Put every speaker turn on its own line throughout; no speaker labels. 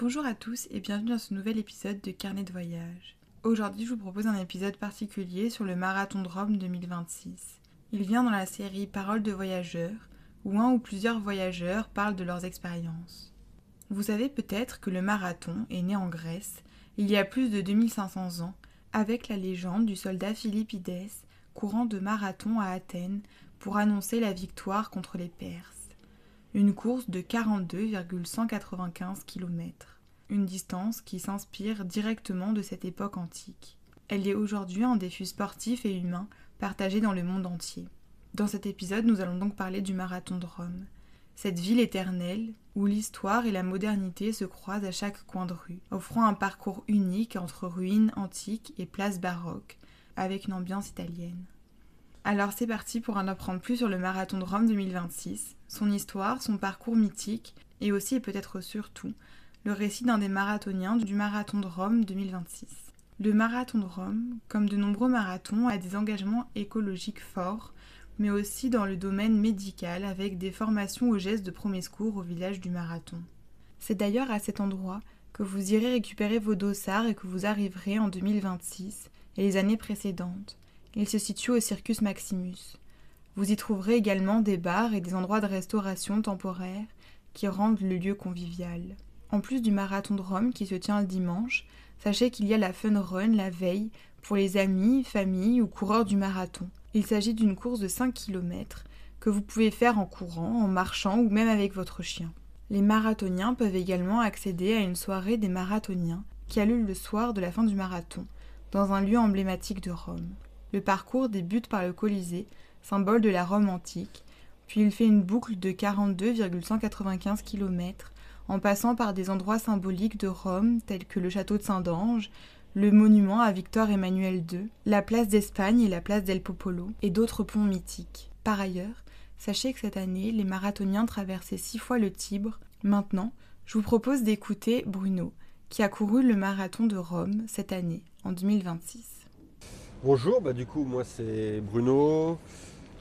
Bonjour à tous et bienvenue dans ce nouvel épisode de Carnet de voyage. Aujourd'hui, je vous propose un épisode particulier sur le Marathon de Rome 2026. Il vient dans la série Paroles de voyageurs, où un ou plusieurs voyageurs parlent de leurs expériences. Vous savez peut-être que le marathon est né en Grèce, il y a plus de 2500 ans, avec la légende du soldat Philippides courant de marathon à Athènes pour annoncer la victoire contre les Perses. Une course de 42,195 km. Une distance qui s'inspire directement de cette époque antique. Elle est aujourd'hui un défi sportif et humain partagé dans le monde entier. Dans cet épisode, nous allons donc parler du marathon de Rome. Cette ville éternelle où l'histoire et la modernité se croisent à chaque coin de rue, offrant un parcours unique entre ruines antiques et places baroques, avec une ambiance italienne. Alors c'est parti pour en apprendre plus sur le Marathon de Rome 2026, son histoire, son parcours mythique, et aussi et peut-être surtout, le récit d'un des marathoniens du Marathon de Rome 2026. Le Marathon de Rome, comme de nombreux marathons, a des engagements écologiques forts, mais aussi dans le domaine médical avec des formations aux gestes de premiers secours au village du marathon. C'est d'ailleurs à cet endroit que vous irez récupérer vos dossards et que vous arriverez en 2026 et les années précédentes. Il se situe au Circus Maximus. Vous y trouverez également des bars et des endroits de restauration temporaires qui rendent le lieu convivial. En plus du marathon de Rome qui se tient le dimanche, sachez qu'il y a la Fun Run la veille pour les amis, familles ou coureurs du marathon. Il s'agit d'une course de 5 km que vous pouvez faire en courant, en marchant ou même avec votre chien. Les marathoniens peuvent également accéder à une soirée des marathoniens qui a lieu le soir de la fin du marathon, dans un lieu emblématique de Rome. Le parcours débute par le Colisée, symbole de la Rome antique, puis il fait une boucle de 42,195 km en passant par des endroits symboliques de Rome tels que le château de Saint-Dange, le monument à Victor Emmanuel II, la place d'Espagne et la place del Popolo, et d'autres ponts mythiques. Par ailleurs, sachez que cette année, les marathoniens traversaient 6 fois le Tibre. Maintenant, je vous propose d'écouter Bruno, qui a couru le marathon de Rome cette année, en 2026.
Bonjour, du coup moi c'est Bruno,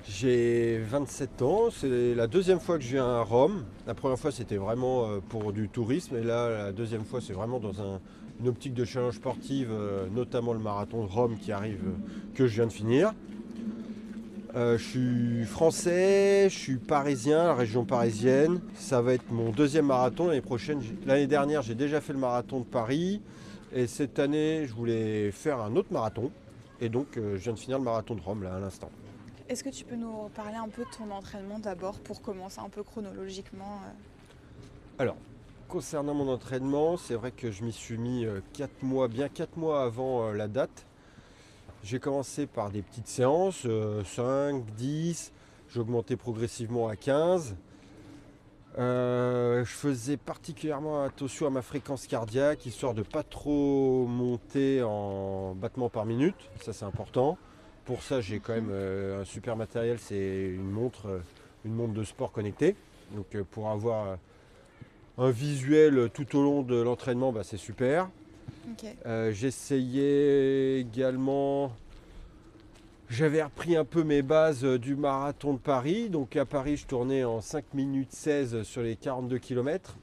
j'ai 27 ans, c'est la deuxième fois que je viens à Rome. La première fois c'était vraiment pour du tourisme et là la deuxième fois c'est vraiment dans une optique de challenge sportive, notamment le marathon de Rome qui arrive, que je viens de finir. Je suis français, je suis parisien, la région parisienne. Ça va être mon deuxième marathon l'année prochaine. L'année dernière j'ai déjà fait le marathon de Paris et cette année je voulais faire un autre marathon. Et donc, je viens de finir le marathon de Rome, là, à l'instant.
Est-ce que tu peux nous parler un peu de ton entraînement d'abord pour commencer un peu chronologiquement
Alors, concernant mon entraînement, c'est vrai que je m'y suis mis 4 mois avant la date. J'ai commencé par des petites séances, 5, 10, j'ai augmenté progressivement à 15. Je faisais particulièrement attention à ma fréquence cardiaque, histoire de ne pas trop monter en battements par minute, ça c'est important. Pour ça j'ai quand même un super matériel, c'est une montre de sport connectée. Donc pour avoir un visuel tout au long de l'entraînement, c'est super.
Ok.
J'essayais également... J'avais repris un peu mes bases du marathon de Paris. Donc à Paris, je tournais en 5 minutes 16 sur les 42 km.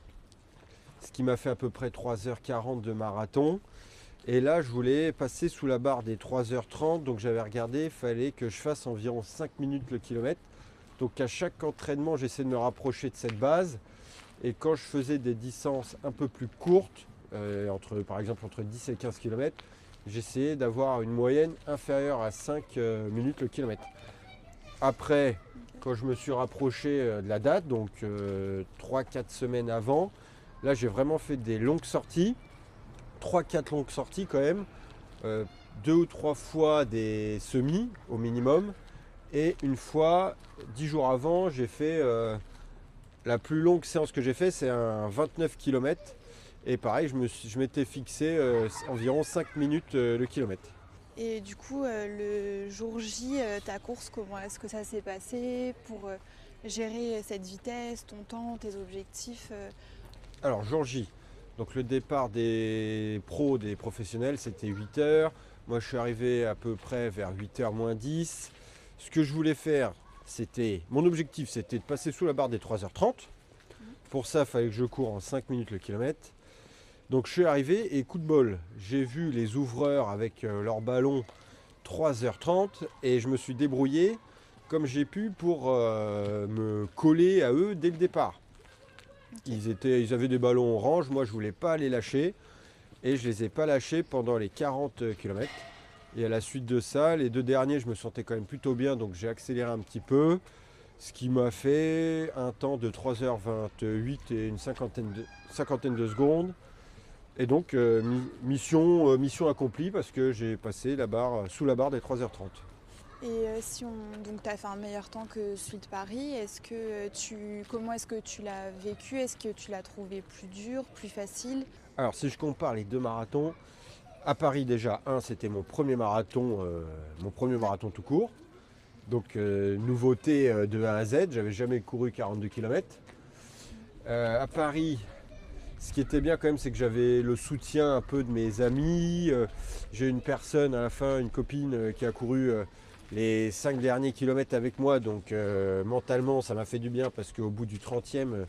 Ce qui m'a fait à peu près 3h40 de marathon. Et là, je voulais passer sous la barre des 3h30. Donc j'avais regardé, il fallait que je fasse environ 5 minutes le kilomètre. Donc à chaque entraînement, j'essaie de me rapprocher de cette base. Et quand je faisais des distances un peu plus courtes, par exemple entre 10 et 15 km, j'essayais d'avoir une moyenne inférieure à 5 minutes le kilomètre. Après, quand je me suis rapproché de la date, donc 3-4 semaines avant, là j'ai vraiment fait des longues sorties, 3-4 longues sorties quand même, 2 ou 3 fois des semis au minimum, et une fois, 10 jours avant, j'ai fait la plus longue séance que j'ai fait, c'est un 29 km. Et pareil, je m'étais fixé environ 5 minutes le kilomètre.
Et du coup, le jour J, ta course, comment est-ce que ça s'est passé pour gérer cette vitesse, ton temps, tes objectifs
Alors, jour J, donc le départ des pros, des professionnels, c'était 8h. Moi, je suis arrivé à peu près vers 8h moins 10. Ce que je voulais faire, mon objectif, c'était de passer sous la barre des 3h30. Pour ça, il fallait que je cours en 5 minutes le kilomètre. Donc je suis arrivé et coup de bol, j'ai vu les ouvreurs avec leur ballon 3h30 et je me suis débrouillé comme j'ai pu pour me coller à eux dès le départ.
Ok.
Ils avaient des ballons orange, moi je voulais pas les lâcher et je les ai pas lâchés pendant les 40 km. Et à la suite de ça, les 2 derniers, je me sentais quand même plutôt bien, donc j'ai accéléré un petit peu, ce qui m'a fait un temps de 3h28 et une cinquantaine de secondes. Et donc mission accomplie parce que j'ai passé la barre sous la barre des 3h30.
Et si on donc tu as fait un meilleur temps que celui de Paris, comment est-ce que tu l'as vécu? Est-ce que tu l'as trouvé plus dur, plus facile?
Alors si je compare les 2 marathons, à Paris déjà, c'était mon premier marathon tout court. Donc nouveauté de A à Z, j'avais jamais couru 42 km. À Paris, ce qui était bien quand même, c'est que j'avais le soutien un peu de mes amis. J'ai une personne à la fin, une copine qui a couru les 5 derniers kilomètres avec moi. Donc mentalement, ça m'a fait du bien parce qu'au bout du 30e,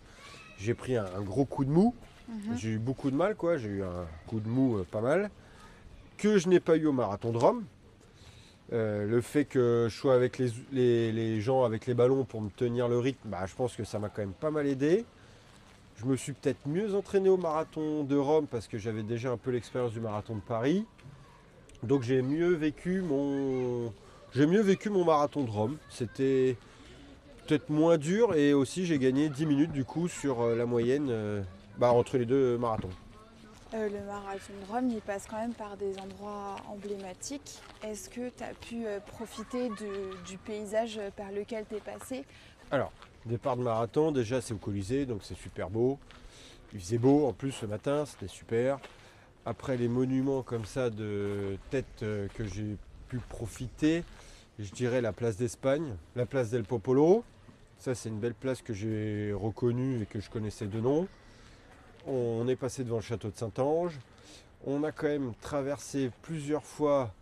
j'ai pris un gros coup de mou. J'ai eu beaucoup de mal, quoi. J'ai eu un coup de mou pas mal. Que je n'ai pas eu au marathon de Rome. Le fait que je sois avec les gens avec les ballons pour me tenir le rythme, je pense que ça m'a quand même pas mal aidé. Je me suis peut-être mieux entraîné au marathon de Rome parce que j'avais déjà un peu l'expérience du marathon de Paris. Donc j'ai mieux vécu mon marathon de Rome. C'était peut-être moins dur et aussi j'ai gagné 10 minutes du coup sur la moyenne entre les 2 marathons.
Le marathon de Rome, il passe quand même par des endroits emblématiques. Est-ce que tu as pu profiter du paysage par lequel tu es passé?
Alors, départ de marathon, déjà c'est au Colisée, donc c'est super beau. Il faisait beau en plus ce matin, c'était super. Après les monuments comme ça de tête que j'ai pu profiter, je dirais la place d'Espagne, la place del Popolo. Ça c'est une belle place que j'ai reconnue et que je connaissais de nom. On est passé devant le château de Saint-Ange. On a quand même traversé plusieurs fois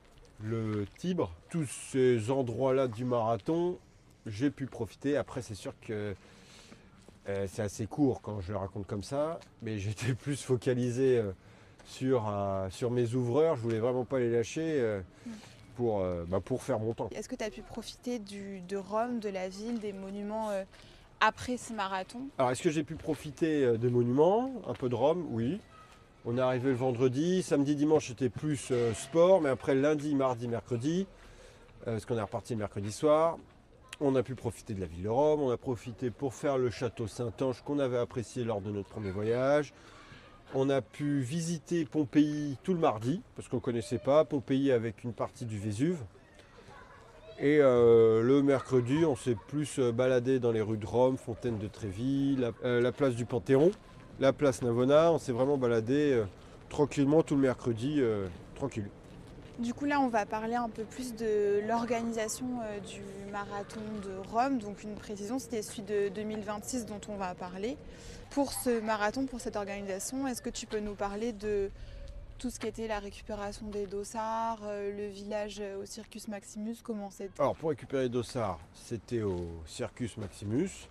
le Tibre. Tous ces endroits-là du marathon, j'ai pu profiter. Après, c'est sûr que c'est assez court quand je le raconte comme ça, mais j'étais plus focalisé sur mes ouvreurs. Je voulais vraiment pas les lâcher pour faire mon temps.
Est-ce que tu as pu profiter de Rome, de la ville, des monuments après ce marathon?
Alors, est-ce que j'ai pu profiter des monuments, un peu de Rome? Oui. On est arrivé le vendredi, samedi, dimanche c'était plus sport, mais après lundi, mardi, mercredi, parce qu'on est reparti le mercredi soir, on a pu profiter de la ville de Rome, on a profité pour faire le château Saint-Ange qu'on avait apprécié lors de notre premier voyage. On a pu visiter Pompéi tout le mardi, parce qu'on ne connaissait pas, Pompéi avec une partie du Vésuve. Et le mercredi, on s'est plus baladé dans les rues de Rome, Fontaine de Trévi, la place du Panthéon, la place Navona. On s'est vraiment baladé tranquillement tout le mercredi, tranquille.
Du coup, là, on va parler un peu plus de l'organisation du marathon de Rome. Donc, une précision, c'était celui de 2026 dont on va parler. Pour ce marathon, pour cette organisation, est-ce que tu peux nous parler de tout ce qui était la récupération des dossards, le village au Circus Maximus, comment c'était?
Alors, pour récupérer les dossards, c'était au Circus Maximus,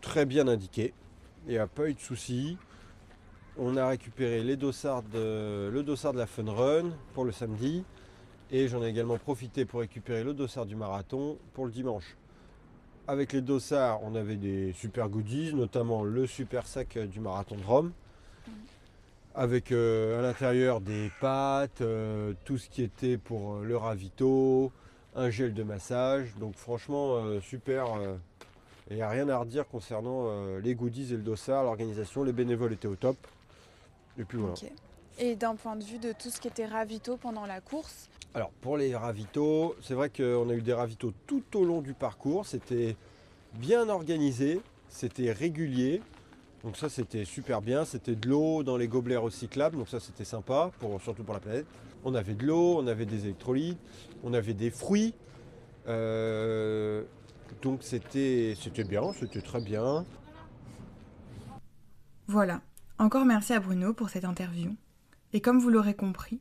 très bien indiqué, il n'y a pas eu de soucis. On a récupéré le dossard de la Fun Run pour le samedi et j'en ai également profité pour récupérer le dossard du marathon pour le dimanche. Avec les dossards, on avait des super goodies, notamment le super sac du marathon de Rome, avec à l'intérieur des pâtes, tout ce qui était pour le ravito, un gel de massage. Donc franchement, super. Il n'y a rien à redire concernant les goodies et le dossard, l'organisation. Les bénévoles étaient au top. Et puis voilà.
Okay. Et d'un point de vue de tout ce qui était ravito pendant la course?
Alors pour les ravitaux, c'est vrai qu'on a eu des ravitaux tout au long du parcours. C'était bien organisé, c'était régulier. Donc ça c'était super bien. C'était de l'eau dans les gobelets recyclables. Donc ça c'était sympa, surtout pour la planète. On avait de l'eau, on avait des électrolytes, on avait des fruits. Donc c'était bien, c'était très bien.
Voilà. Encore merci à Bruno pour cette interview. Et comme vous l'aurez compris,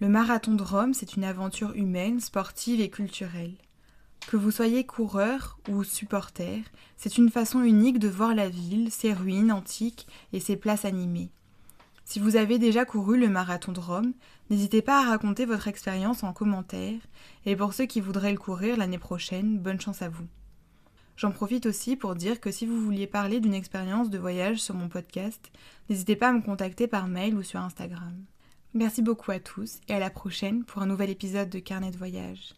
le marathon de Rome, c'est une aventure humaine, sportive et culturelle. Que vous soyez coureur ou supporter, c'est une façon unique de voir la ville, ses ruines antiques et ses places animées. Si vous avez déjà couru le marathon de Rome, n'hésitez pas à raconter votre expérience en commentaire, et pour ceux qui voudraient le courir l'année prochaine, bonne chance à vous. J'en profite aussi pour dire que si vous vouliez parler d'une expérience de voyage sur mon podcast, n'hésitez pas à me contacter par mail ou sur Instagram. Merci beaucoup à tous et à la prochaine pour un nouvel épisode de Carnet de voyage.